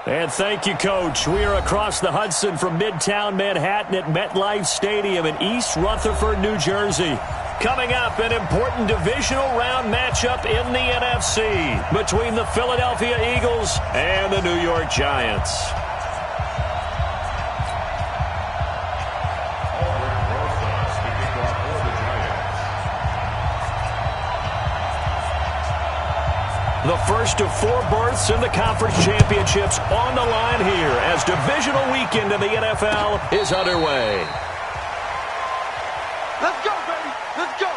And thank you, Coach. We are across the Hudson from Midtown Manhattan at MetLife Stadium in East Rutherford, New Jersey. Coming up, an important divisional round matchup in the NFC between the Philadelphia Eagles and the New York Giants. The first of 4 berths in the conference championships on the line here as divisional weekend in the NFL is underway. Let's go, baby. Let's go.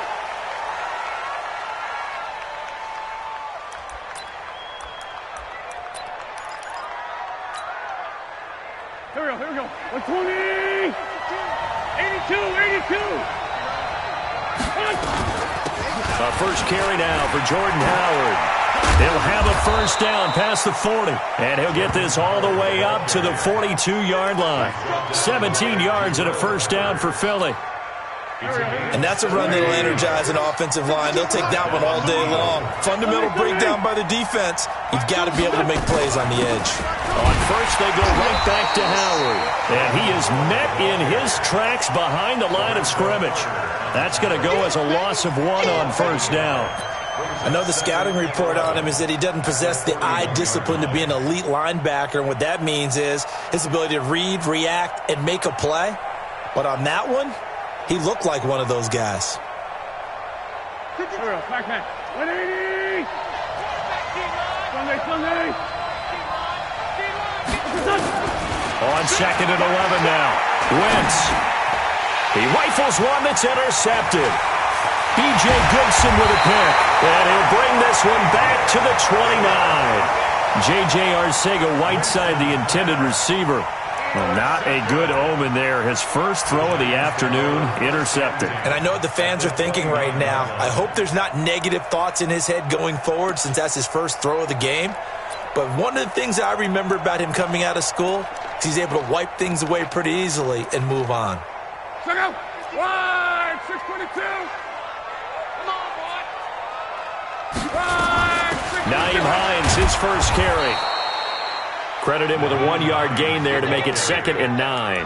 Here we go. 120. 82. A first carry now for Jordan Howard. He'll have a first down past the 40, and he'll get this all the way up to the 42-yard line. 17 yards and a first down for Philly. And that's a run that'll energize an offensive line. They'll take that one all day long. Fundamental breakdown by the defense. You've got to be able to make plays on the edge. On first, they go right back to Howard. And he is met in his tracks behind the line of scrimmage. That's going to go as a loss of 1 on first down. I know the scouting report on him is that he doesn't possess the eye discipline to be an elite linebacker. And what that means is his ability to read, react, and make a play. But on that one, he looked like one of those guys. Back man. 180. Sunday. On second and 11 now. Wentz. He rifles one that's intercepted. B.J. Goodson with a pick. And he'll bring this one back to the 29. J.J. Arcega-Whiteside, the intended receiver. Well, not a good omen there. His first throw of the afternoon, intercepted. And I know what the fans are thinking right now. I hope there's not negative thoughts in his head going forward since that's his first throw of the game. But one of the things I remember about him coming out of school is he's able to wipe things away pretty easily and move on. Check out. Wide. 622. Come on, boy. Wide. Naeem Hines, his first carry. Credit him with a 1-yard gain there to make it 2nd and 9.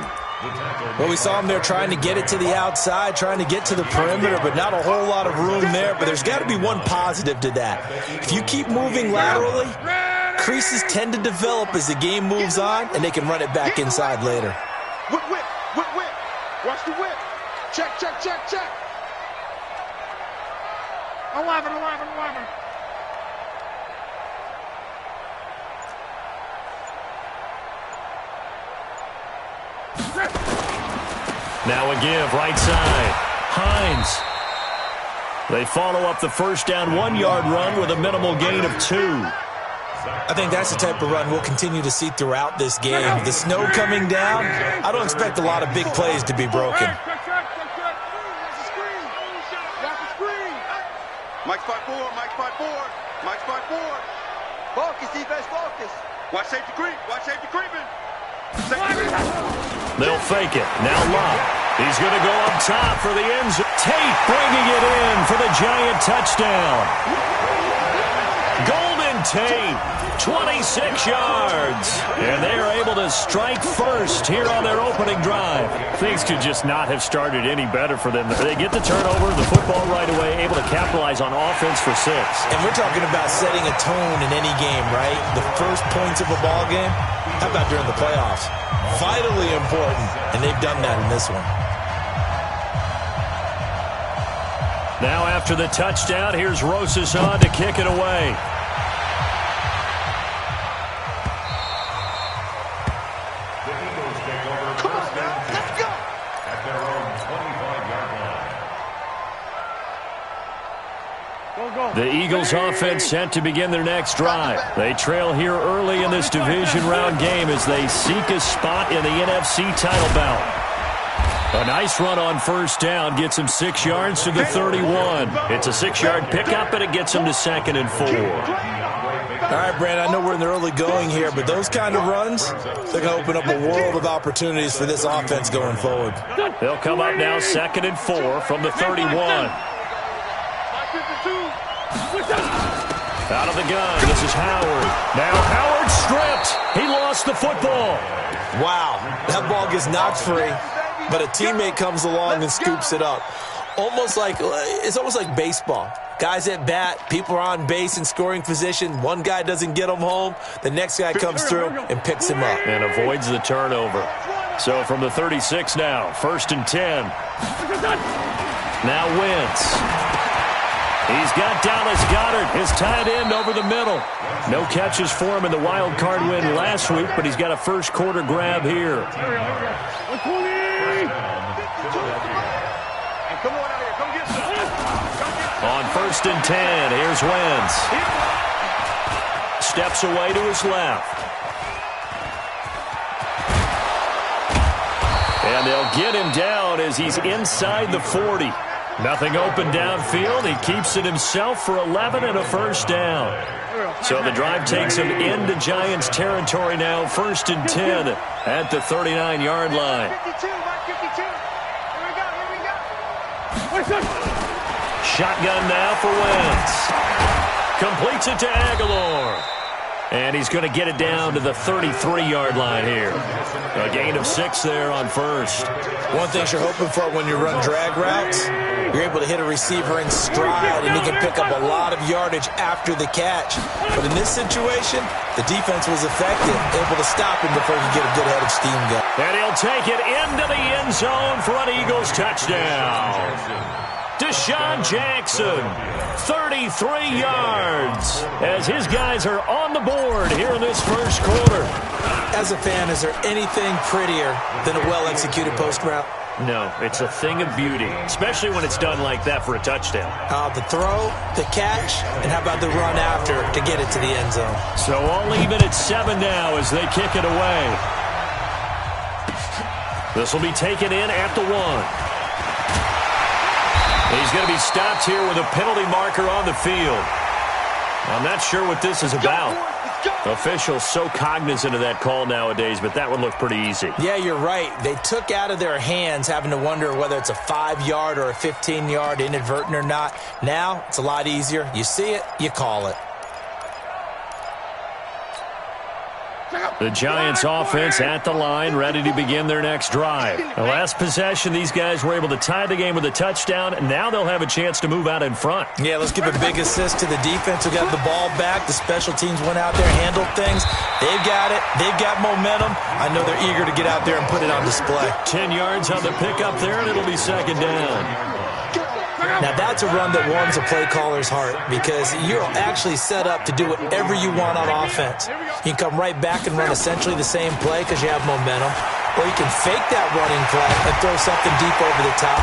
Well, we saw him there trying to get it to the outside, trying to get to the perimeter, but not a whole lot of room there. But there's got to be one positive to that. If you keep moving laterally, creases tend to develop as the game moves on, and they can run it back inside later. Whip. Watch the whip. Check. 11. Now a give, right side. Hines. They follow up the first down 1-yard run with a minimal gain of 2. I think that's the type of run we'll continue to see throughout this game. The snow coming down, I don't expect a lot of big plays to be broken. Mike's 5-4. Focus, defense, focus. Watch safety creeping. They'll fake it. Now Lott. He's going to go up top for the end zone. Tate bringing it in for the Giant touchdown. Golden Tate, 26 yards. And they are able to strike first here on their opening drive. Things could just not have started any better for them. They get the turnover, the football right away, able to capitalize on offense for 6. And we're talking about setting a tone in any game, right? The first points of a ball game. How about during the playoffs? Vitally important, and they've done that in this one. Now after the touchdown, here's Rosas on to kick it away. Come on, now. Let's go. At their own 25-yard line. The Eagles offense set to begin their next drive. They trail here early in this division round game as they seek a spot in the NFC title bout. A nice run on first down gets him 6 yards to the 31. It's a 6-yard pickup, and it gets him to 2nd and 4. All right, Brandon, I know we're in the early going here, but those kind of runs, they're going to open up a world of opportunities for this offense going forward. They'll come up now 2nd and 4 from the 31. Out of the gun, this is Howard. Now Howard stripped. He lost gets the football. Wow, that ball gets knocked free, but a teammate comes along and scoops it up. It's almost like baseball. Guys at bat, people are on base in scoring position. One guy doesn't get him home. The next guy comes through and picks him up. And avoids the turnover. So from the 36 now, 1st and 10. Now Wentz. He's got Dallas Goedert, his tight end, over the middle. No catches for him in the wild card win last week, but he's got a first quarter grab here. On 1st and 10, here's Wentz. Steps away to his left. And they'll get him down as he's inside the 40. Nothing open downfield. He keeps it himself for 11 and a first down. So the drive takes him into Giants territory now, 1st and 10 at the 39-yard line. Shotgun now for Wentz. Completes it to Aguilar. And he's going to get it down to the 33-yard line here. A gain of 6 there on first. One thing you're hoping for when you run drag routes, you're able to hit a receiver in stride, and he can pick up a lot of yardage after the catch. But in this situation, the defense was effective, able to stop him before he could get a good head of steam going. And he'll take it into the end zone for an Eagles touchdown. Deshaun Jackson, 33 yards, as his guys are on the board here in this first quarter. As a fan, is there anything prettier than a well-executed post route? No, it's a thing of beauty, especially when it's done like that for a touchdown. The throw, the catch, and how about the run after to get it to the end zone? So all even at 7 now as they kick it away. This will be taken in at the 1. He's going to be stopped here with a penalty marker on the field. I'm not sure what this is about. Officials so cognizant of that call nowadays, but that one looked pretty easy. Yeah, you're right. They took out of their hands having to wonder whether it's a 5-yard or a 15-yard, inadvertent or not. Now, it's a lot easier. You see it, you call it. The Giants offense at the line, ready to begin their next drive. The last possession, these guys were able to tie the game with a touchdown, and now they'll have a chance to move out in front. Yeah, let's give a big assist to the defense who got the ball back. The special teams went out there, handled things. They've got it. They've got momentum. I know they're eager to get out there and put it on display. 10 yards on the pickup there, and it'll be 2nd down. Now, that's a run that warms a play caller's heart because you're actually set up to do whatever you want on offense. You can come right back and run essentially the same play because you have momentum, or you can fake that running play and throw something deep over the top,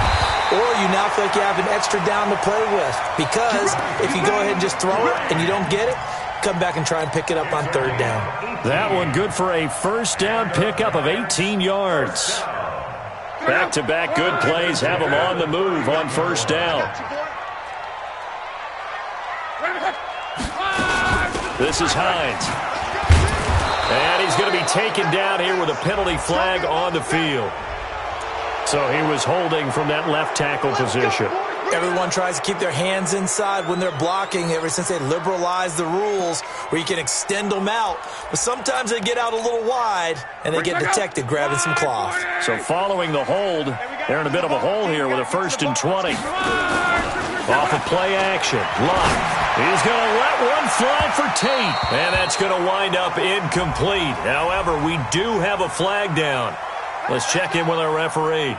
or you now feel like you have an extra down to play with because if you go ahead and just throw it and you don't get it, come back and try and pick it up on 3rd down. That one good for a first down pickup of 18 yards. Back-to-back good plays have him on the move on 1st down. This is Hines. And he's going to be taken down here with a penalty flag on the field. So he was holding from that left tackle position. Everyone tries to keep their hands inside when they're blocking ever since they liberalized the rules where you can extend them out. But sometimes they get out a little wide and they get detected grabbing some cloth. So following the hold, they're in a bit of a hole here with a 1st and 20. Off of play action. Love. He's going to let one fly for Tate. And that's going to wind up incomplete. However, we do have a flag down. Let's check in with our referee.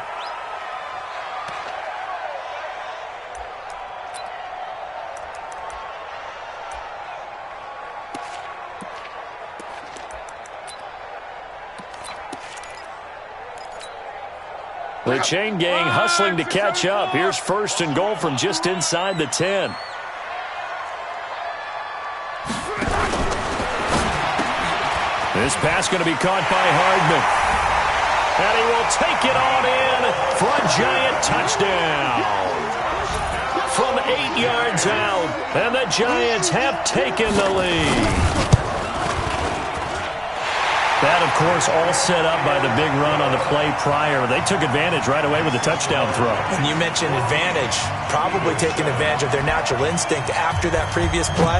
The chain gang hustling to catch up. Here's 1st and goal from just inside the 10. This pass going to be caught by Hardman. And he will take it on in for a Giant touchdown. From 8 yards out, and the Giants have taken the lead. That, of course, all set up by the big run on the play prior. They took advantage right away with the touchdown throw. And you mentioned advantage, probably taking advantage of their natural instinct after that previous play.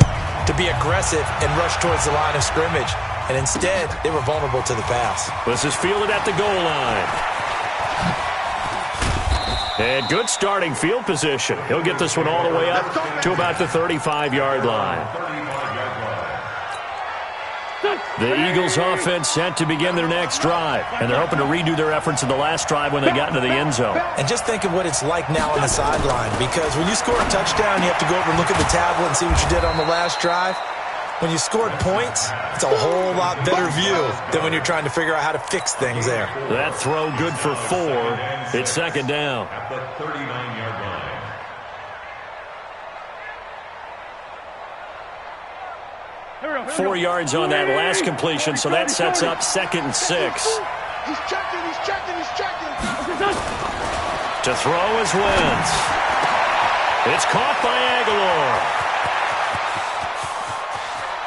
to be aggressive and rush towards the line of scrimmage. And instead, they were vulnerable to the pass. This is fielded at the goal line. And good starting field position. He'll get this one all the way up to about the 35-yard line. The Eagles offense set to begin their next drive. And they're hoping to redo their efforts in the last drive when they got into the end zone. And just think of what it's like now on the sideline. Because when you score a touchdown, you have to go over and look at the tablet and see what you did on the last drive. When you scored points, it's a whole lot better view than when you're trying to figure out how to fix things there. That throw good for 4. It's second down. At the 39-yard line. 4 yards on that last completion, so that sets up 2nd and 6. He's checking. To throw is Wentz. It's caught by Aguilar.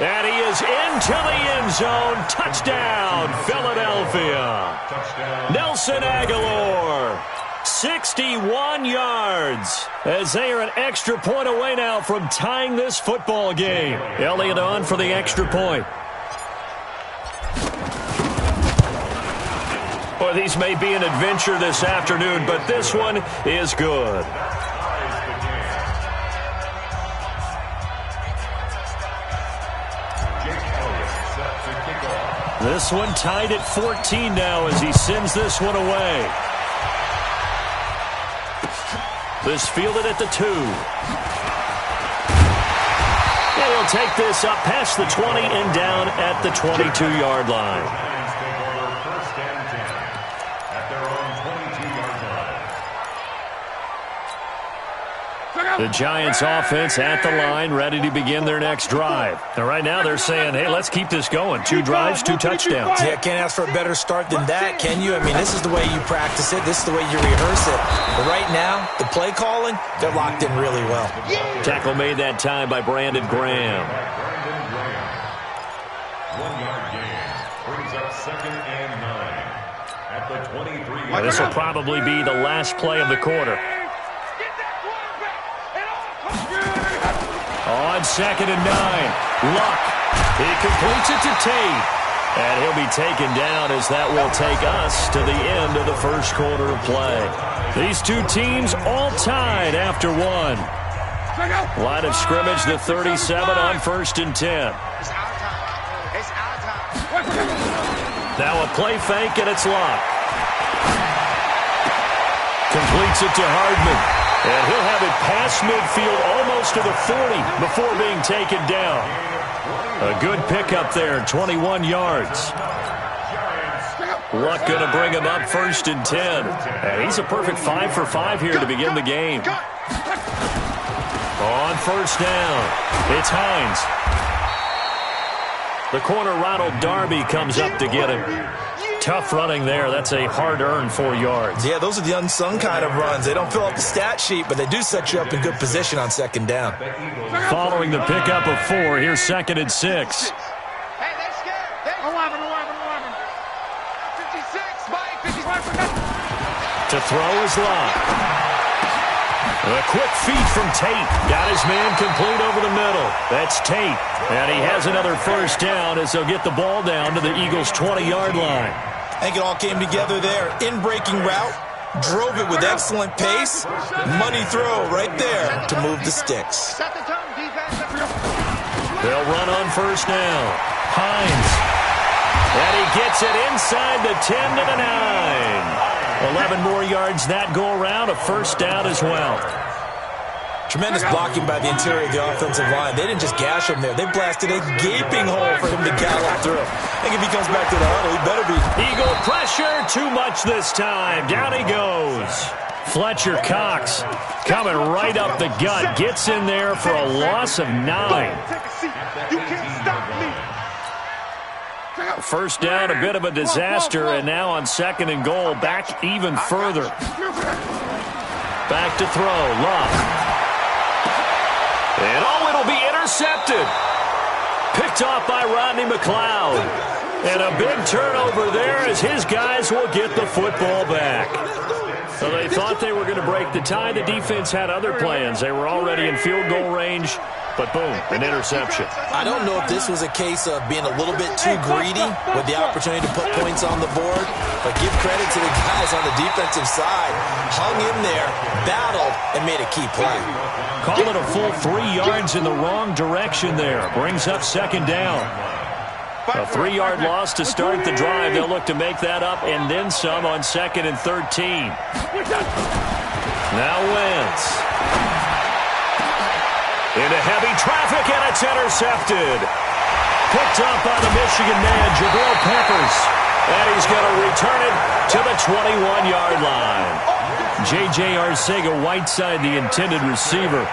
And he is into the end zone. Touchdown, Philadelphia. Touchdown. Nelson Aguilar, 61 yards, as they are an extra point away now from tying this football game. Elliott on for the extra point. Boy, these may be an adventure this afternoon, but this one is good. This one tied at 14 now as he sends this one away. This fielded at the 2. And he'll take this up past the 20 and down at the 22-yard line. Lions take over 1st and 10 at their own 22-yard line. The Giants offense at the line, ready to begin their next drive. And right now they're saying, hey, let's keep this going. 2 drives, 2 touchdowns. Yeah, can't ask for a better start than that, can you? I mean, this is the way you practice it. This is the way you rehearse it. But right now, the play calling, they're locked in really well. Tackle made that time by Brandon Graham. 1-yard gain brings up 2nd and 9 at the 23. This will probably be the last play of the quarter. On 2nd and 9, Luck. He completes it to Tate. And he'll be taken down as that will take us to the end of the first quarter of play. These two teams all tied after 1. Line of scrimmage, the 37 on 1st and 10. Now a play fake, and it's Luck. Completes it to Hardman. And he'll have it past midfield almost to the 40 before being taken down. A good pickup there, 21 yards. Luck going to bring him up 1st and 10. And he's a perfect 5 for 5 here to begin the game. On 1st down, it's Hines. The corner Ronald Darby comes up to get him. Tough running there. That's a hard-earned 4 yards. Yeah, those are the unsung kind of runs. They don't fill out the stat sheet, but they do set you up in good position on 2nd down. Following the pickup of 4, here's 2nd and 6. Hey, they're scared. 11. 56, Mike. 55. To throw is Luck. A quick feed from Tate. Got his man complete over the middle. That's Tate. And he has another 1st down as they'll get the ball down to the Eagles' 20-yard line. I think it all came together there. In-breaking route, drove it with excellent pace. Money throw right there to move the sticks. Set the tone, defense. They'll run on 1st down. Hines. And he gets it inside the 10 to the 9. 11 more yards that go around, a 1st down as well. Tremendous blocking by the interior of the offensive line. They didn't just gash him there. They blasted a gaping hole for him to gallop through. I think if he comes back to the huddle, he better be. Eagle pressure, too much this time. Down he goes. Fletcher Cox coming right up the gut. Gets in there for a loss of 9. Take a seat. You can't stop me. 1st down, a bit of a disaster, and now on 2nd and goal, back even further. Back to throw, Luck. And it'll be intercepted. Picked off by Rodney McLeod. And a big turnover there as his guys will get the football back. So they thought they were going to break the tie. The defense had other plans. They were already in field goal range, but boom, an interception. I don't know if this was a case of being a little bit too greedy with the opportunity to put points on the board, but give credit to the guys on the defensive side. Hung in there, battled, and made a key play. Call it a full 3 yards in the wrong direction there. Brings up second down. A 3-yard loss to start the drive. They'll look to make that up and then some on 2nd and 13. Now Wentz. Into heavy traffic, and it's intercepted. Picked up by the Michigan man, Jabril Peppers. And he's going to return it to the 21-yard line. J.J. Arcega-Whiteside, the intended receiver.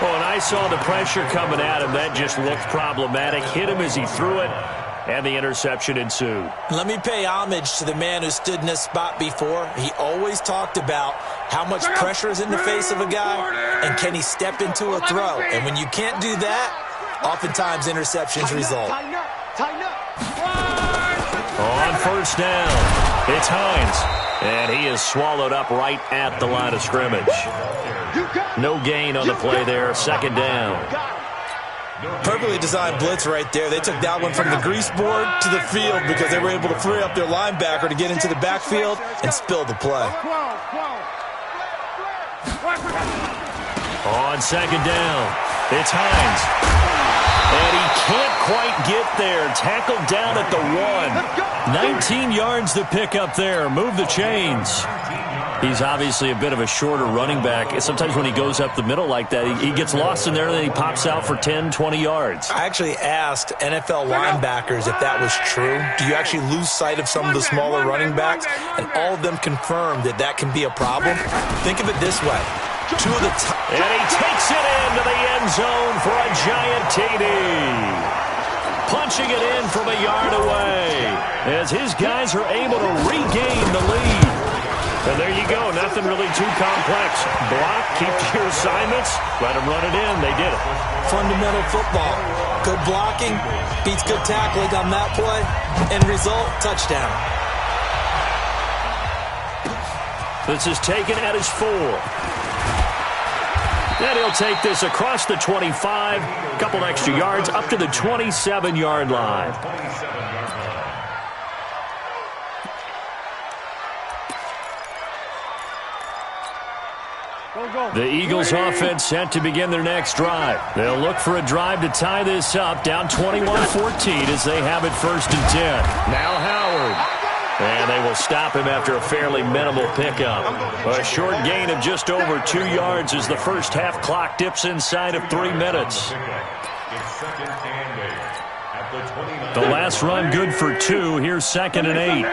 Oh, and I saw the pressure coming at him. That just looked problematic. Hit him as he threw it, and the interception ensued. Let me pay homage to the man who stood in this spot before. He always talked about how much pressure is in the face of a guy, and can he step into a throw. And when you can't do that, oftentimes interceptions result. On first down, it's Hines, and he is swallowed up right at the line of scrimmage. No gain on the play there, second down. Perfectly designed blitz right there. They took that one from the grease board to the field because they were able to free up their linebacker to get into the backfield and spill the play. On second down, it's Hines. And he can't quite get there. Tackled down at the 1. 19 yards to pick up there. Move the chains. He's obviously a bit of a shorter running back. Sometimes when he goes up the middle like that, he gets lost in there, and then he pops out for 10, 20 yards. I actually asked NFL linebackers if that was true. Do you actually lose sight of some of the smaller running backs? And all of them confirmed that that can be a problem. Think of it this way. And he takes it into the end zone for a giant TD. Punching it in from a yard away as his guys are able to regain the lead. And there you go. Nothing really too complex. Block, keep to your assignments, let them run it in. They did it. Fundamental football. Good blocking beats good tackling on that play. End result, touchdown. This is taken at his 4. And he'll take this across the 25, a couple extra yards, up to the 27-yard line. The Eagles offense set to begin their next drive. They'll look for a drive to tie this up, down 21-14 as they have it 1st and 10. Now Howard. And they will stop him after a fairly minimal pickup. A short gain of just over 2 yards as the first half clock dips inside of 3 minutes. The last run good for 2. Here's 2nd and 8.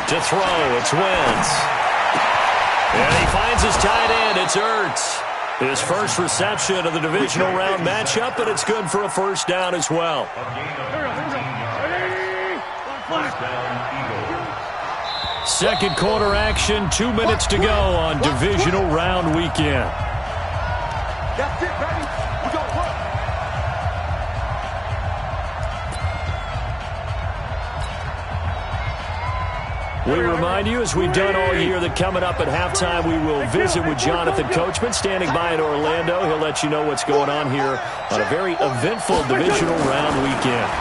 To throw, it's Wentz. And he finds his tight end, it's Ertz. His first reception of the divisional round matchup, but it's good for a first down as well. Second quarter action, 2 minutes to go on divisional round weekend. That's it, baby. We got work. We remind you, as we've done all year, that coming up at halftime, we will visit with Jonathan Coachman, standing by in Orlando. He'll let you know what's going on here on a very eventful divisional round weekend.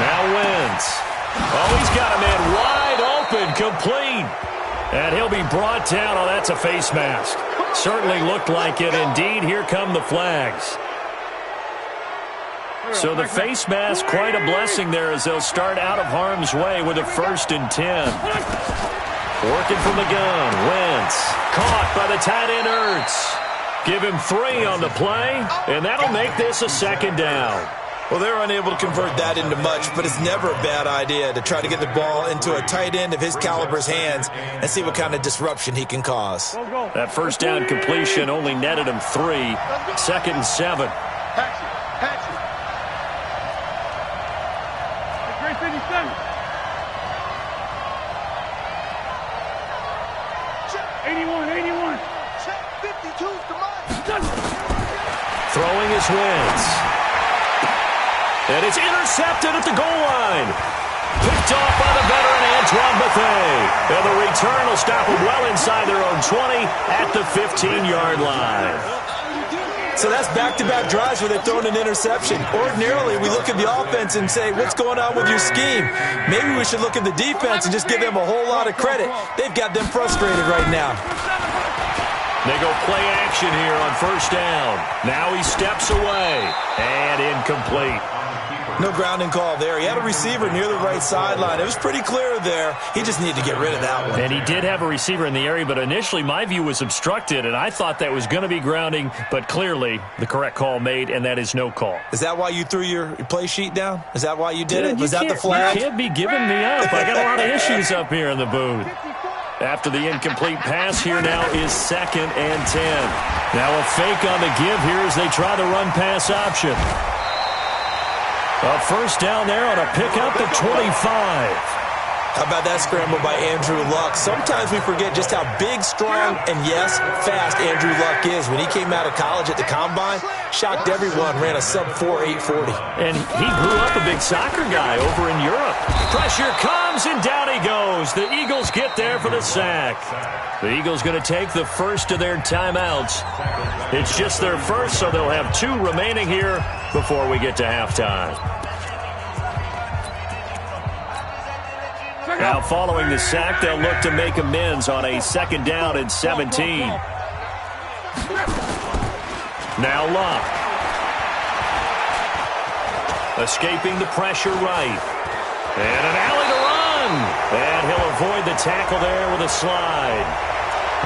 Now Wentz. Oh, he's got a man wide open, complete. And he'll be brought down. Oh, that's a face mask. Certainly looked like it. Indeed, here come the flags. So the face mask, quite a blessing there as they'll start out of harm's way with a 1st and 10. Working from the gun, Wentz. Caught by the tight end Ertz. Give him 3 on the play, and that'll make this a 2nd down. Well, they're unable to convert that into much, but it's never a bad idea to try to get the ball into a tight end of his caliber's hands and see what kind of disruption he can cause. That first down completion only netted him 3. 2nd and 7. Hatchet. 81. Check 52's the money. Throwing his Wentz. And it's intercepted at the goal line. Picked off by the veteran Antoine Bethea. And the return will stop them well inside their own 20 at the 15-yard line. So that's back-to-back drives where they've thrown an interception. Ordinarily, we look at the offense and say, what's going on with your scheme? Maybe we should look at the defense and just give them a whole lot of credit. They've got them frustrated right now. They go play action here on first down. Now he steps away. And incomplete. No grounding call there. He had a receiver near the right sideline. It was pretty clear there. He just needed to get rid of that one. And he did have a receiver in the area, but initially my view was obstructed, and I thought that was going to be grounding, but clearly the correct call made, and that is no call. Is that why you threw your play sheet down? Is that why you did it? Was that the flag? You can't be giving me up. I got a lot of issues up here in the booth. After the incomplete pass, here now is 2nd and 10. Now a fake on the give here as they try the run-pass option. A first down there on a pickup at 25. How about that scramble by Andrew Luck? Sometimes we forget just how big, strong, and, yes, fast Andrew Luck is. When he came out of college at the Combine, shocked everyone, ran a sub-4 840. And he grew up a big soccer guy over in Europe. Pressure comes, and down he goes. The Eagles get there for the sack. The Eagles going to take the first of their timeouts. It's just their first, so they'll have 2 remaining here before we get to halftime. Now following the sack, they'll look to make amends on a 2nd down and 17. Now Luck. Escaping the pressure right. And an alley to run. And he'll avoid the tackle there with a slide.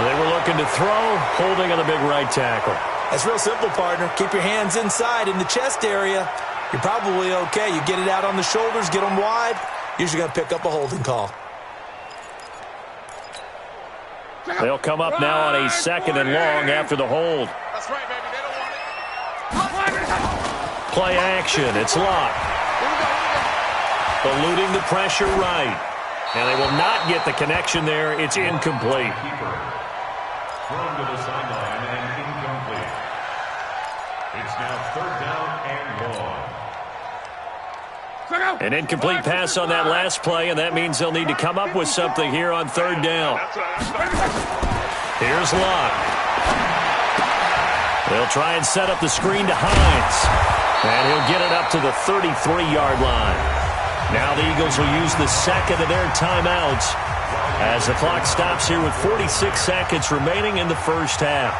They were looking to throw, holding on the big right tackle. That's real simple, partner. Keep your hands inside in the chest area. You're probably okay. You get it out on the shoulders, get them wide. Usually going to pick up a holding call. They'll come up now on a 2nd and long after the hold. That's right, baby. They don't want it. Play action. It's Luck. Eluding the pressure right. And they will not get the connection there. It's incomplete. Thrown to the sideline and incomplete. It's now 3rd down and long. An incomplete pass on that last play, and that means they'll need to come up with something here on 3rd down. Here's Luck. They'll try and set up the screen to Hines. And he'll get it up to the 33-yard line. Now the Eagles will use the 2nd of their timeouts as the clock stops here with 46 seconds remaining in the first half.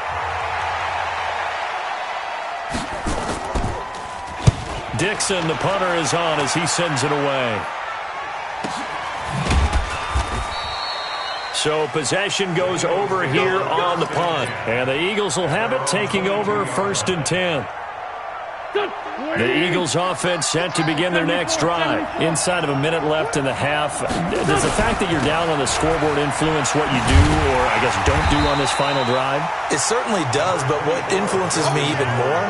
Dixon, the punter, is on as he sends it away. So possession goes over here on the punt. And the Eagles will have it, taking over 1st and 10. The Eagles offense set to begin their next drive. Inside of a minute left in the half. Does the fact that you're down on the scoreboard influence what you do, or I guess don't do on this final drive? It certainly does, but what influences me even more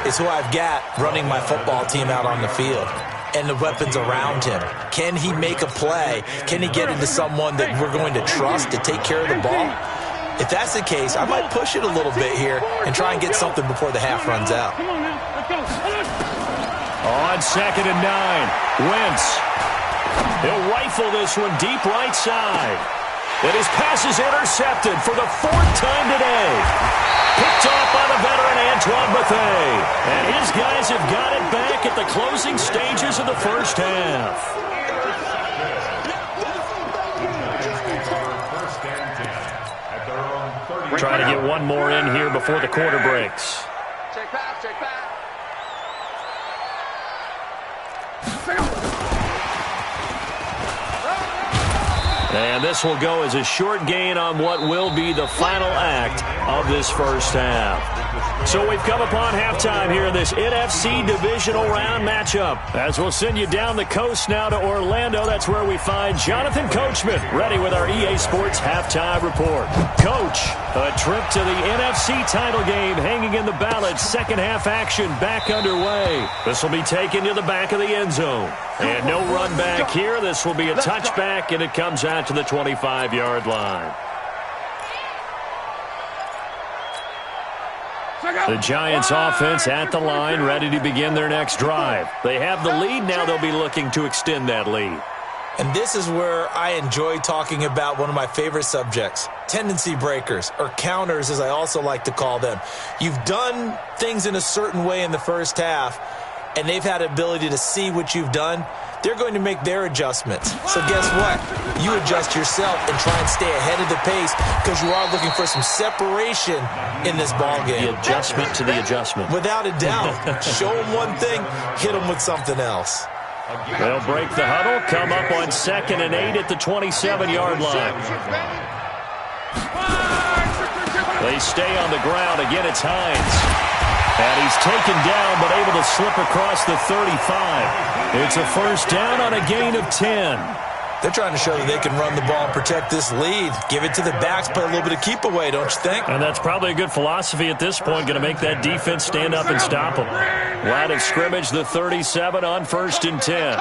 is who I've got running my football team out on the field and the weapons around him. Can he make a play? Can he get into someone that we're going to trust to take care of the ball? If that's the case, I might push it a little bit here and try and get something before the half runs out. Come on now, let's go. On 2nd and 9, Wentz. He'll rifle this one deep right side. And his pass is intercepted for the 4th time today. Picked off by the veteran Antoine Bethea. And his guys have got it back at the closing stages of the first half. Trying to get one more in here before the quarter breaks. Check pass, check pass. And this will go as a short gain on what will be the final act of this first half. So we've come upon halftime here in this NFC divisional round matchup. As we'll send you down the coast now to Orlando, that's where we find Jonathan Coachman ready with our EA Sports halftime report. Coach, a trip to the NFC title game hanging in the balance. Second half action back underway. This will be taken to the back of the end zone. And no run back here. This will be a touchback, and it comes out to the 25-yard line. The Giants offense at the line, ready to begin their next drive. They have the lead. Now they'll be looking to extend that lead. And this is where I enjoy talking about one of my favorite subjects, tendency breakers, or counters as I also like to call them. You've done things in a certain way in the first half, and they've had the ability to see what you've done. They're going to make their adjustments. So guess what? You adjust yourself and try and stay ahead of the pace because you are looking for some separation in this ballgame. The adjustment to the adjustment. Without a doubt. Show them one thing, hit them with something else. They'll break the huddle, come up on 2nd and 8 at the 27-yard line. They stay on the ground. Again, it's Hines. And he's taken down, but able to slip across the 35. It's a first down on a gain of 10. They're trying to show that they can run the ball and protect this lead. Give it to the backs, play a little bit of keep away, don't you think? And that's probably a good philosophy at this point, going to make that defense stand up and stop them. Line of scrimmage, the 37 on 1st and 10.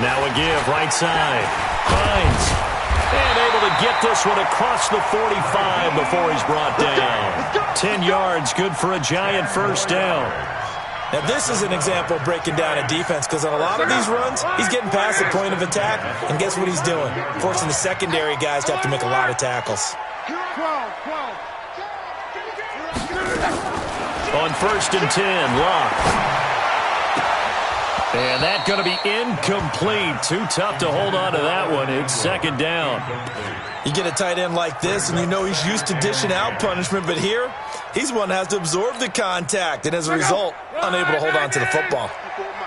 Now a give, right side. Hines. And able to get this one across the 45 before he's brought down. 10 yards, good for a Giant first down. Now, this is an example of breaking down a defense because on a lot of these runs, he's getting past the point of attack, and guess what he's doing? Forcing the secondary guys to have to make a lot of tackles. On 1st and 10, Locke. And that's going to be incomplete. Too tough to hold on to that one. It's 2nd down. You get a tight end like this, and you know he's used to dishing out punishment, but here, he's one that has to absorb the contact, and as a result, unable to hold on to the football.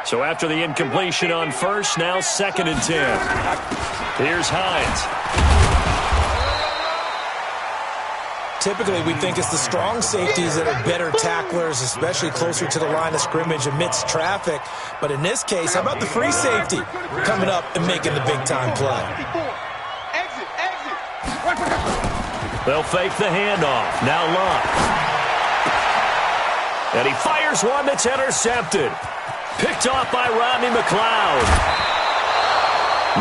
So after the incompletion on 1st, now 2nd and 10. Here's Hines. Typically, we think it's the strong safeties that are better tacklers, especially closer to the line of scrimmage amidst traffic. But in this case, how about the free safety coming up and making the big-time play? They'll fake the handoff. Now Locke. And he fires one that's intercepted. Picked off by Rodney McLeod.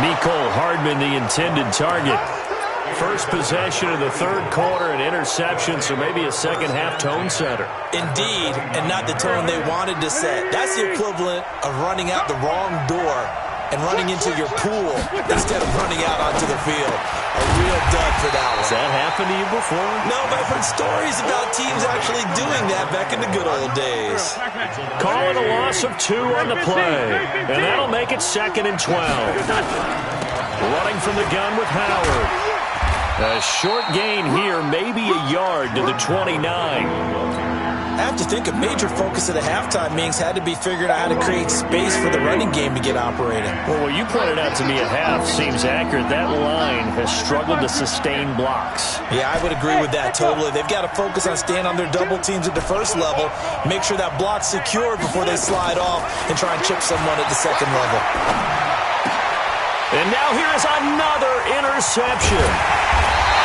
Mecole Hardman, the intended target. First possession of the 3rd quarter, an interception, so maybe a second-half tone setter. Indeed, and not the tone they wanted to set. That's the equivalent of running out the wrong door and running into your pool instead of running out onto the field. A real dud for that one. Has that happened to you before? No, but I've heard stories about teams actually doing that back in the good old days. Calling a loss of 2 on the play, and that'll make it 2nd and 12. Running from the gun with Howard. A short gain here, maybe a yard to the 29. I have to think a major focus of the halftime meetings had to be figuring out how to create space for the running game to get operating. Well, what you pointed out to me at half seems accurate. That line has struggled to sustain blocks. Yeah, I would agree with that totally. They've got to focus on staying on their double teams at the first level, make sure that block's secure before they slide off and try and chip someone at the second level. And now here is another interception.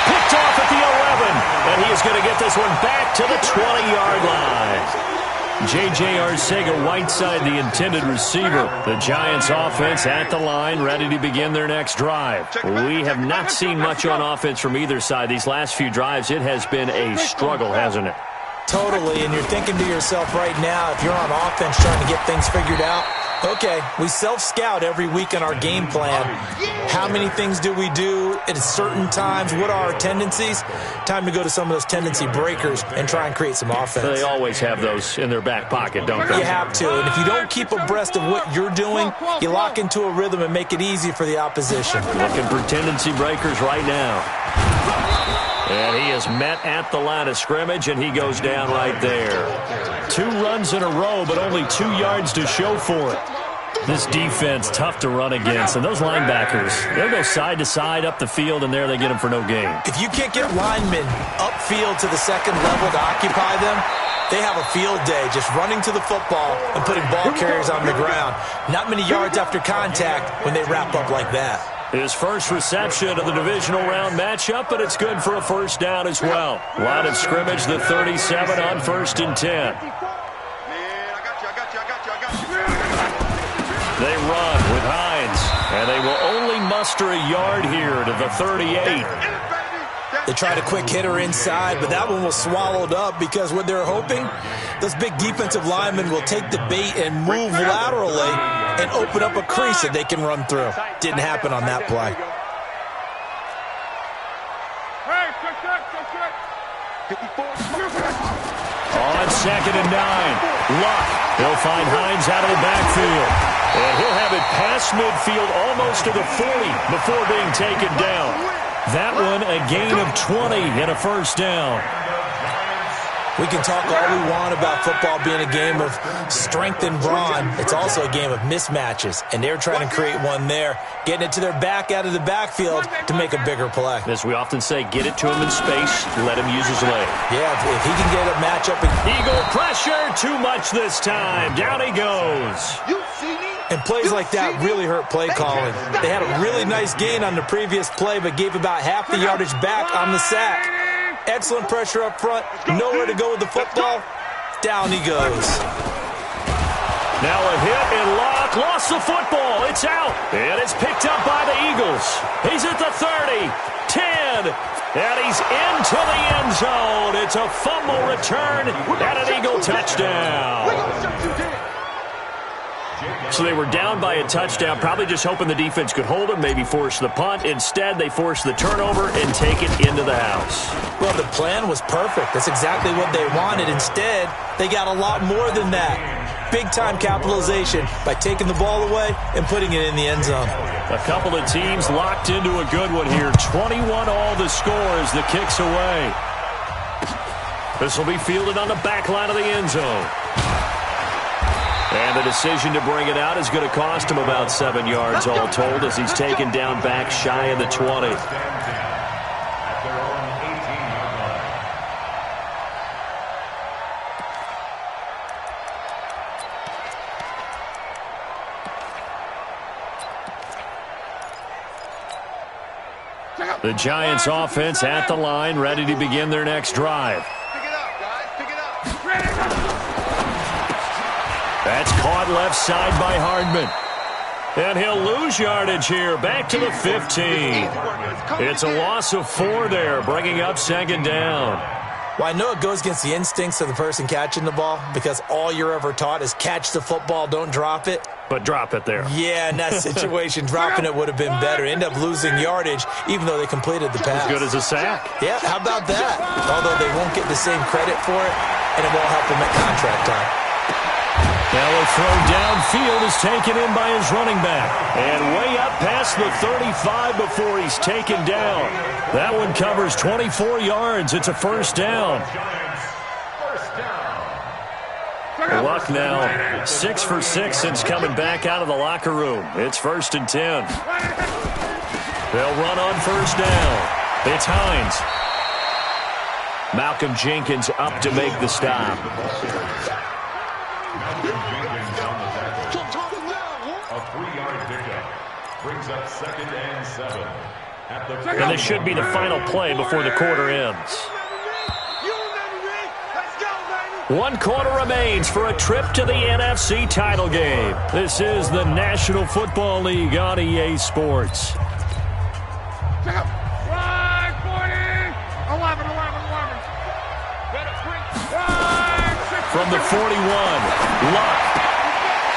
Picked off at the 11, and he is going to get this one back to the 20-yard line. J.J. Arcega-Whiteside, the intended receiver. The Giants offense at the line, ready to begin their next drive. We have not seen much on offense from either side. These last few drives, it has been a struggle, hasn't it? Totally, and you're thinking to yourself right now, if you're on offense trying to get things figured out, okay, we self-scout every week in our game plan. How many things do we do at certain times? What are our tendencies? Time to go to some of those tendency breakers and try and create some offense. They always have those in their back pocket, don't they? You have to, and if you don't keep abreast of what you're doing, you lock into a rhythm and make it easy for the opposition. Looking for tendency breakers right now. And he is met at the line of scrimmage, and he goes down right there. 2 runs in a row, but only 2 yards to show for it. This defense, tough to run against. And those linebackers, they'll go side to side up the field, and there they get them for no gain. If you can't get linemen upfield to the second level to occupy them, they have a field day just running to the football and putting ball carriers on the ground. Not many yards after contact when they wrap up like that. His first reception of the divisional round matchup, but it's good for a first down as well. Line of scrimmage, the 37 on 1st and 10. They run with Hines, and they will only muster a yard here to the 38. They tried a quick hitter inside, but that one was swallowed up because what they're hoping, those big defensive linemen will take the bait and move laterally and open up a crease that they can run through. Didn't happen on that play. On 2nd and 9, Luck. He'll find Hines out of the backfield. And he'll have it past midfield almost to the 40 before being taken down. That one a gain of 20 and a first down. We can talk all we want about football being a game of strength and brawn. It's also a game of mismatches, and they're trying to create one there, getting it to their back out of the backfield to make a bigger play. As we often say, get it to him in space, let him use his leg. Yeah, if he can get a matchup. Eagle pressure, too much this time. Down he goes. And plays like that really hurt play calling. They had a really nice gain on the previous play, but gave about half the yardage back on the sack. Excellent pressure up front. Nowhere to go with the football. Down he goes. Now a hit and Luck lost the football. It's out. And it's picked up by the Eagles. He's at the 30, 10, and he's into the end zone. It's a fumble return and an Eagle touchdown. So they were down by a touchdown, probably just hoping the defense could hold them, maybe force the punt. Instead, they forced the turnover and take it into the house. Well, the plan was perfect. That's exactly what they wanted. Instead, they got a lot more than that. Big-time capitalization by taking the ball away and putting it in the end zone. A couple of teams locked into a good one here. 21 all the score as the kick's away. This will be fielded on the back line of the end zone. And the decision to bring it out is going to cost him about 7 yards all told as he's taken down back shy of the 20. The Giants offense at the line, ready to begin their next drive. Pick it up, guys. Pick it up. That's caught left side by Hardman. And he'll lose yardage here, back to the 15. It's a loss of 4 there, bringing up 2nd down. Well, I know it goes against the instincts of the person catching the ball because all you're ever taught is catch the football, don't drop it. But drop it there. Yeah, in that situation, dropping it would have been better. End up losing yardage, even though they completed the pass. As good as a sack. Yeah, how about that? Although they won't get the same credit for it, and it won't help them at contract time. Now a throw downfield is taken in by his running back. And way up past the 35 before he's taken down. That one covers 24 yards. It's a first down. Luck now 6 for 6 since coming back out of the locker room. It's 1st and 10. They'll run on first down. It's Hines. Malcolm Jenkins up to make the stop. A 3-yard pickup brings up 2nd and 7. And this should be the final play before the quarter ends. 1 quarter remains for a trip to the NFC title game. This is the National Football League on EA Sports. From the 41, Luck.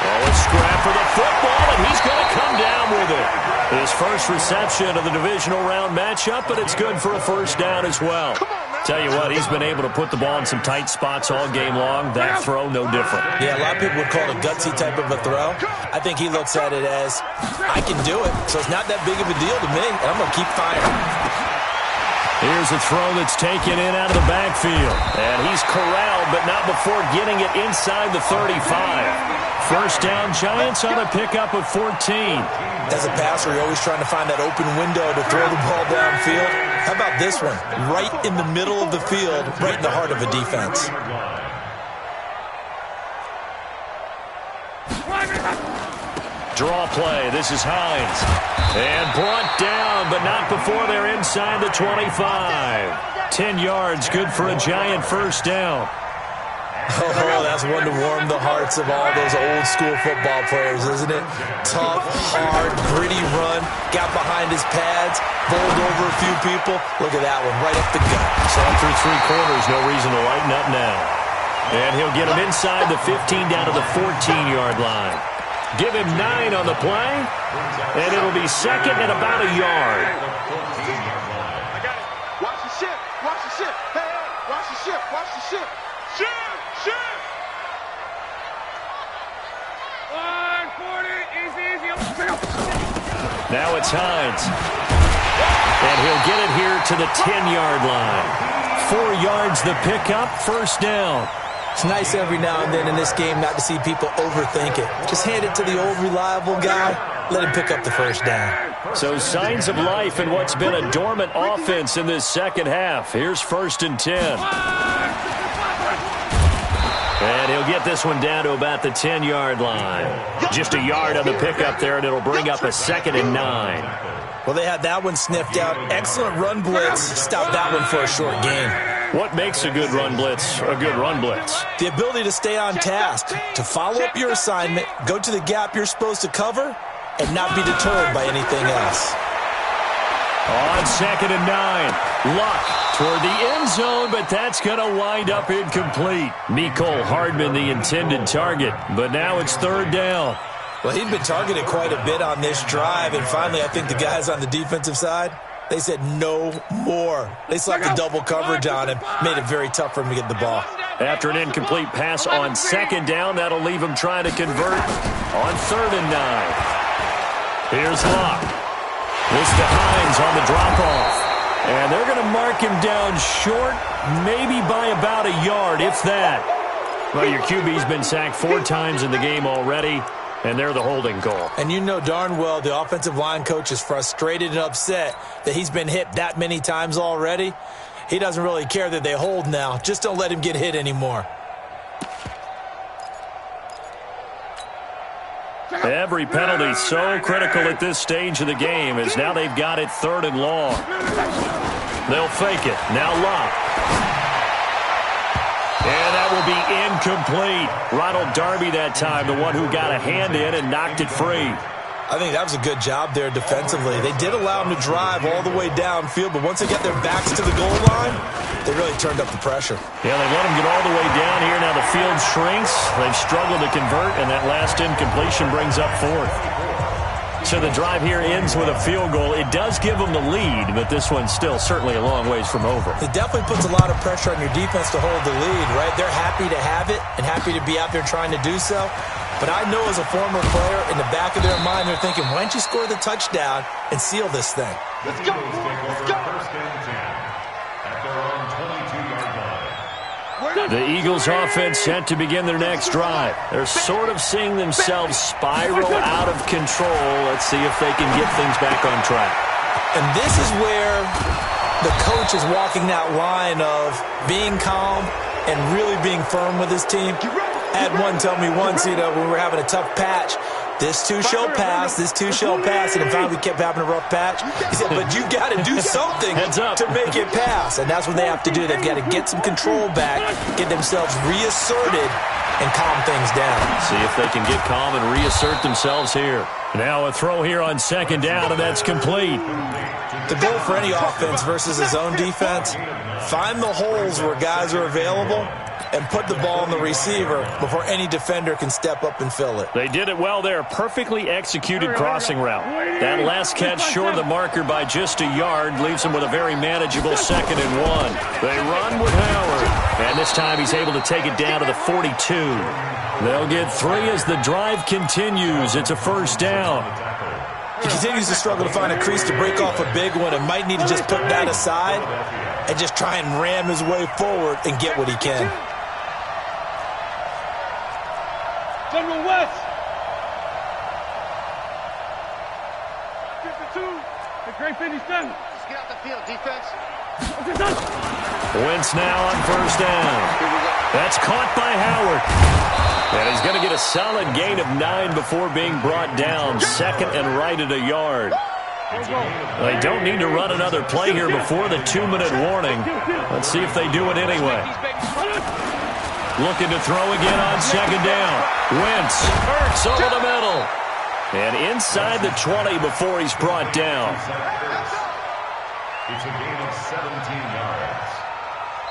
Oh, a scrap for the football, and he's going to come down with it. His first reception of the divisional round matchup, but it's good for a first down as well. Tell you what, he's been able to put the ball in some tight spots all game long. That throw, no different. Yeah, a lot of people would call it a gutsy type of a throw. I think he looks at it as, I can do it, so it's not that big of a deal to me, and I'm going to keep firing. Here's a throw that's taken in out of the backfield. And he's corralled, but not before getting it inside the 35. First down, Giants on a pickup of 14. As a passer, you're always trying to find that open window to throw the ball downfield. How about this one? Right in the middle of the field, right in the heart of a defense. Draw play. This is Hines. And brought down, but not before they're inside the 25. 10 yards, good for a Giant first down. Oh, That's one to warm the hearts of all those old school football players, isn't it? Tough, hard, gritty run, got behind his pads, bowled over a few people. Look at that one, right up the gut. So through three quarters, no reason to lighten up now. And he'll get him inside the 15 down to the 14-yard line. Give him 9 on the play, and it'll be second and about a yard. I got it. Watch the ship. Watch the ship. Hey, hey, watch the ship. Watch the ship. Ship. 140, easy. Now it's Hines. And he'll get it here to the 10-yard line. 4 yards the pickup, first down. It's nice every now and then in this game not to see people overthink it. Just hand it to the old reliable guy, let him pick up the first down. So signs of life in what's been a dormant offense in this second half. Here's 1st and 10. And he'll get this one down to about the 10-yard line. Just a yard on the pickup there, and it'll bring up a 2nd and 9. Well, they had that one sniffed out. Excellent run blitz. Stopped that one for a short gain. What makes a good run blitz a good run blitz? The ability to stay on task, to follow up your assignment, go to the gap you're supposed to cover, and not be deterred by anything else. On 2nd and 9, Luck toward the end zone, but that's going to wind up incomplete. Mecole Hardman, the intended target, but now it's 3rd down. Well, he'd been targeted quite a bit on this drive, and finally I think the guys on the defensive side, they said no more. They slapped the double coverage on him, made it very tough for him to get the ball. After an incomplete pass on 2nd down, that'll leave him trying to convert on 3rd and 9. Here's Luck. This to Hines on the drop-off. And they're going to mark him down short, maybe by about a yard, if that. Well, your QB's been sacked 4 times in the game already, and they're the holding call. And you know darn well the offensive line coach is frustrated and upset that he's been hit that many times already. He doesn't really care that they hold now. Just don't let him get hit anymore. Every penalty so critical at this stage of the game as now they've got it 3rd and long. They'll fake it. Now Luck. And that will be incomplete. Ronald Darby that time, the one who got a hand in and knocked it free. I think that was a good job there defensively. They did allow him to drive all the way downfield, but once they get their backs to the goal line, they really turned up the pressure. Yeah, they let him get all the way down here. Now the field shrinks. They've struggled to convert, and that last incompletion brings up 4th. So the drive here ends with a field goal. It does give them the lead, but this one's still certainly a long ways from over. It definitely puts a lot of pressure on your defense to hold the lead, right? They're happy to have it and happy to be out there trying to do so. But I know as a former player, in the back of their mind, they're thinking, why don't you score the touchdown and seal this thing? Let's go. Let's go. 1st and 10 at their own 22-yard line. The Eagles offense set to begin their next drive. They're sort of seeing themselves spiral out of control. Let's see if they can get things back on track. And this is where the coach is walking that line of being calm and really being firm with his team. I had one tell me once, when we were having a tough patch, this too shall pass, and then finally we kept having a rough patch. He said, but you got to do something to make it pass, and that's what they have to do. They've got to get some control back, get themselves reasserted, and calm things down. See if they can get calm and reassert themselves here. Now a throw here on 2nd down, and that's complete. The goal for any offense versus his own defense, find the holes where guys are available and put the ball on the receiver before any defender can step up and fill it. They did it well there. Perfectly executed crossing route. That last catch short of the marker by just a yard leaves them with a very manageable 2nd and 1. They run with Howard. And this time he's able to take it down to the 42. They'll get 3 as the drive continues. It's a 1st down. He continues to struggle to find a crease to break off a big one and might need to just put that aside and just try and ram his way forward and get what he can. General West. 52. The great 57. Just get out the field, defense. Wentz now on 1st down. That's caught by Howard. And he's going to get a solid gain of 9 before being brought down. 2nd and right at a yard. They don't need to run another play here before the 2-minute warning. Let's see if they do it anyway. Looking to throw again on second down. Wentz hurts over the middle. And inside the 20 before he's brought down. It's a gain of 17 yards.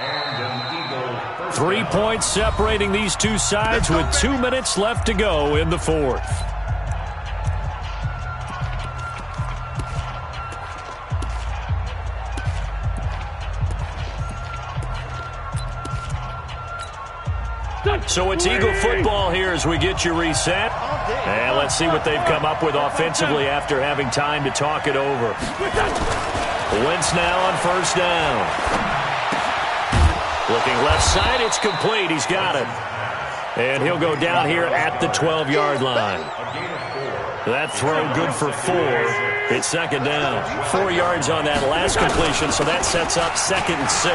And an Eagle. 3 points separating these two sides with 2 minutes left to go in the fourth. So it's Eagle football here as we get you reset. And let's see what they've come up with offensively after having time to talk it over. Wentz now on first down. Looking left side, it's complete. He's got it. And he'll go down here at the 12-yard line. That throw good for 4. It's second down. 4 yards on that last completion, so that sets up 2nd and 6.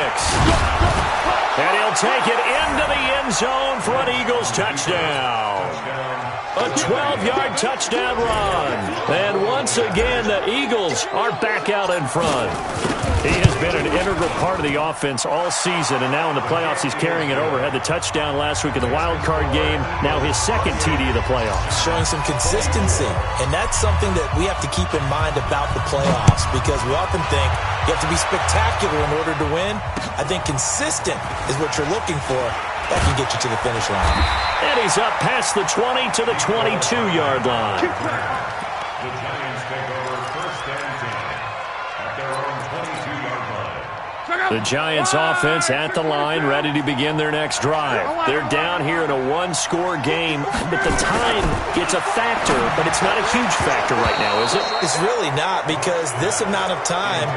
And he'll take it into the end zone for an Eagles touchdown. A 12-yard touchdown run. And once again, the Eagles are back out in front. He has been an integral part of the offense all season, and now in the playoffs he's carrying it over. Had the touchdown last week in the wild card game. Now his second TD of the playoffs. Showing some consistency, and that's something that we have to keep in mind about the playoffs, because we often think you have to be spectacular in order to win. I think consistent is what you're looking for. That can get you to the finish line. And he's up past the 20 to the 22-yard line. The Giants take over first and 10 at their own 22-yard line. The Giants offense at the line, ready to begin their next drive. They're down here in a one-score game, but the time gets a factor, but it's not a huge factor right now, is it? It's really not, because this amount of time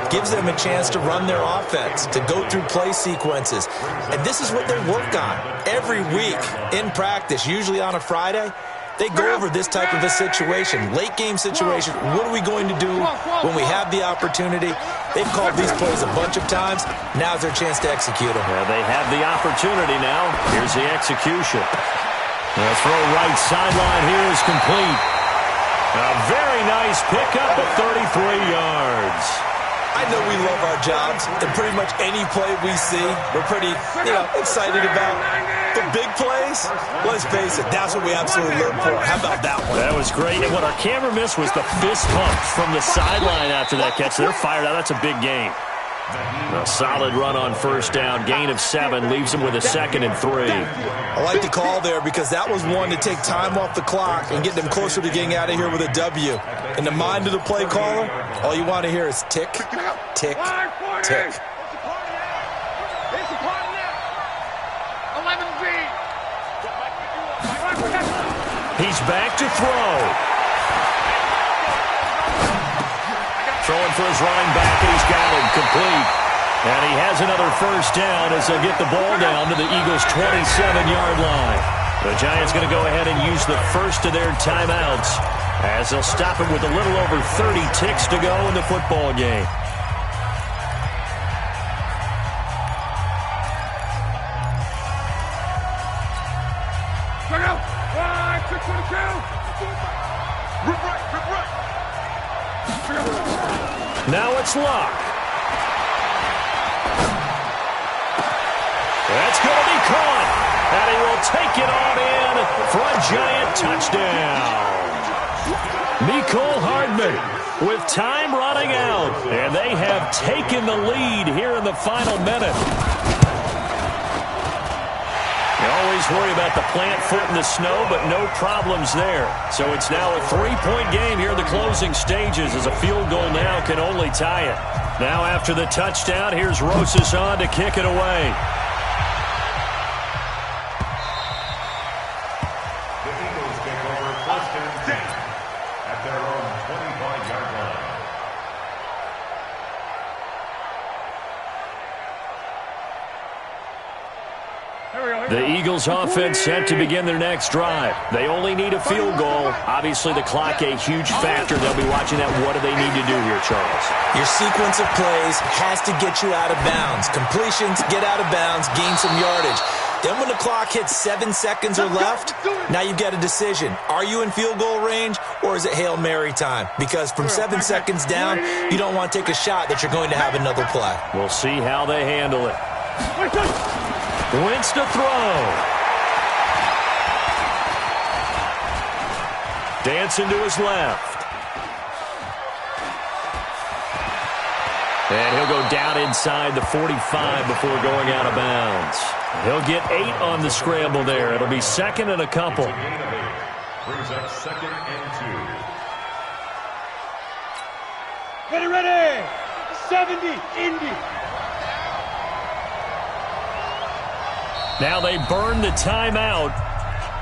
gives them a chance to run their offense, to go through play sequences. And this is what they work on every week in practice, usually on a Friday. They go over this type of a situation, late-game situation. What are we going to do when we have the opportunity? They've called these plays a bunch of times. Now's their chance to execute them. Well, they have the opportunity now. Here's the execution. The throw right sideline here is complete. A very nice pickup at 33 yards. I know we love our jobs, and pretty much any play we see, we're pretty, excited about. The big plays, let's face it, that's what we absolutely live for. How about that one? That was great. And what our camera missed was the fist pump from the sideline after that catch. They're fired out. That's a big game. A solid run on first down. Gain of 7 leaves them with a 2nd and 3. I like the call there, because that was one to take time off the clock and get them closer to getting out of here with a W. In the mind of the play caller, all you want to hear is tick, tick, tick. He's back to throw. Throwing for his running back, and he's got him complete. And he has another first down as they'll get the ball down to the Eagles' 27-yard line. The Giants going to go ahead and use the first of their timeouts as they'll stop it with a little over 30 ticks to go in the football game. Now it's Luck. That's going to be caught. And he will take it on in for a Giant touchdown. Mecole Hardman with time running out. And they have taken the lead here in the final minute. You always worry about the plant foot in the snow, but no problems there. So it's now a 3-point game here in the closing stages, as a field goal now can only tie it. Now after the touchdown, here's Rosas on to kick it away. The Eagles take over first and 10 at their own 25-yard line. The Eagles offense set to begin their next drive. They only need a field goal. Obviously, the clock a huge factor. They'll be watching that. What do they need to do here, Charles? Your sequence of plays has to get you out of bounds. Completions, get out of bounds, gain some yardage. Then when the clock hits 7 seconds or left, now you've got a decision. Are you in field goal range, or is it Hail Mary time? Because from 7 seconds down, you don't want to take a shot that you're going to have another play. We'll see how they handle it. Wentz to throw. Dancing to his left. And he'll go down inside the 45 before going out of bounds. He'll get 8 on the scramble there. It'll be second and a couple. Brings up second and 2. Ready. 70, Indy. Now they burn the timeout,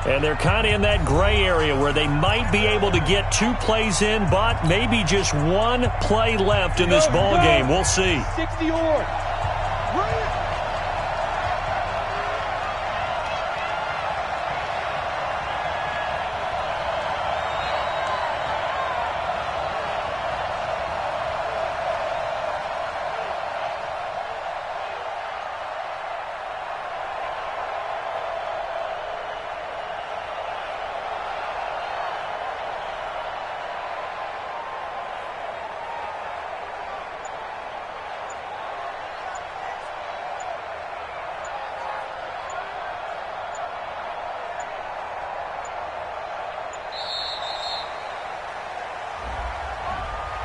and they're kind of in that gray area where they might be able to get 2 plays in, but maybe just 1 play left in this ball game. We'll see. 60 or.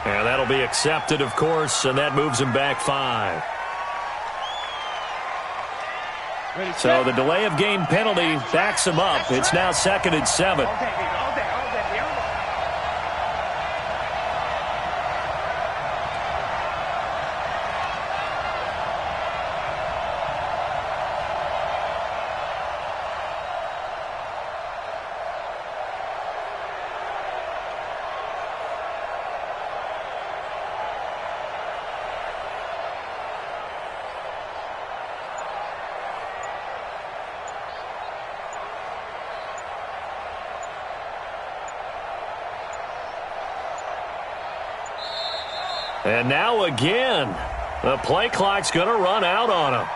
And that'll be accepted, of course, and that moves him back 5. So the delay of game penalty backs him up. It's now second and 7. And now again, the play clock's going to run out on him.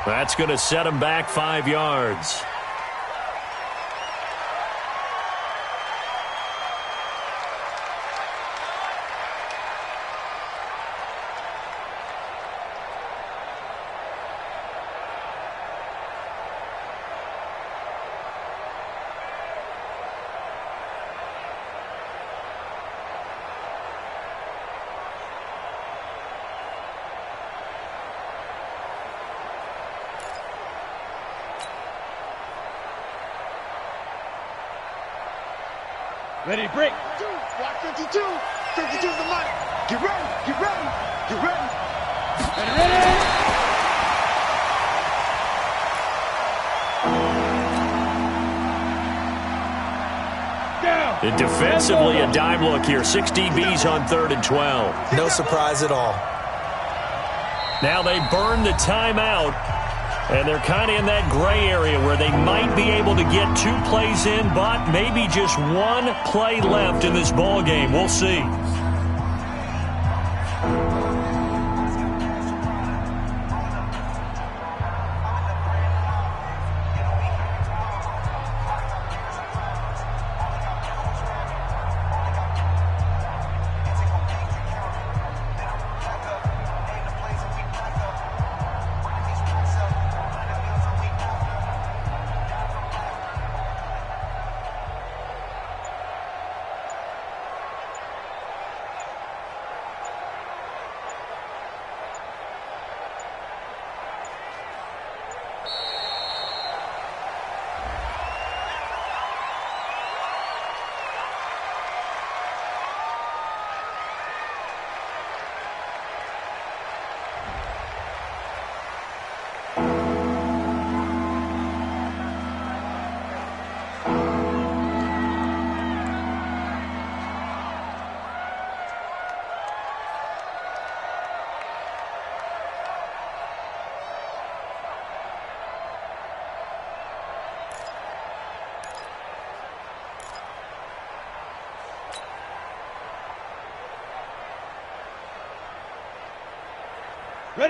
That's going to set him back 5 yards. Ready, break. Watch 52. 52's the money. Get ready. Get ready. Get ready. Ready. Down. And defensively, a dime look here. 6 DBs on 3rd and 12. No surprise at all. Now they burn the timeout, and they're kind of in that gray area where they might be able to get 2 plays in, but maybe just 1 play left in this ball game. We'll see.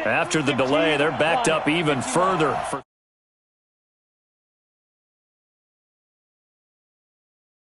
After the delay, they're backed up even further.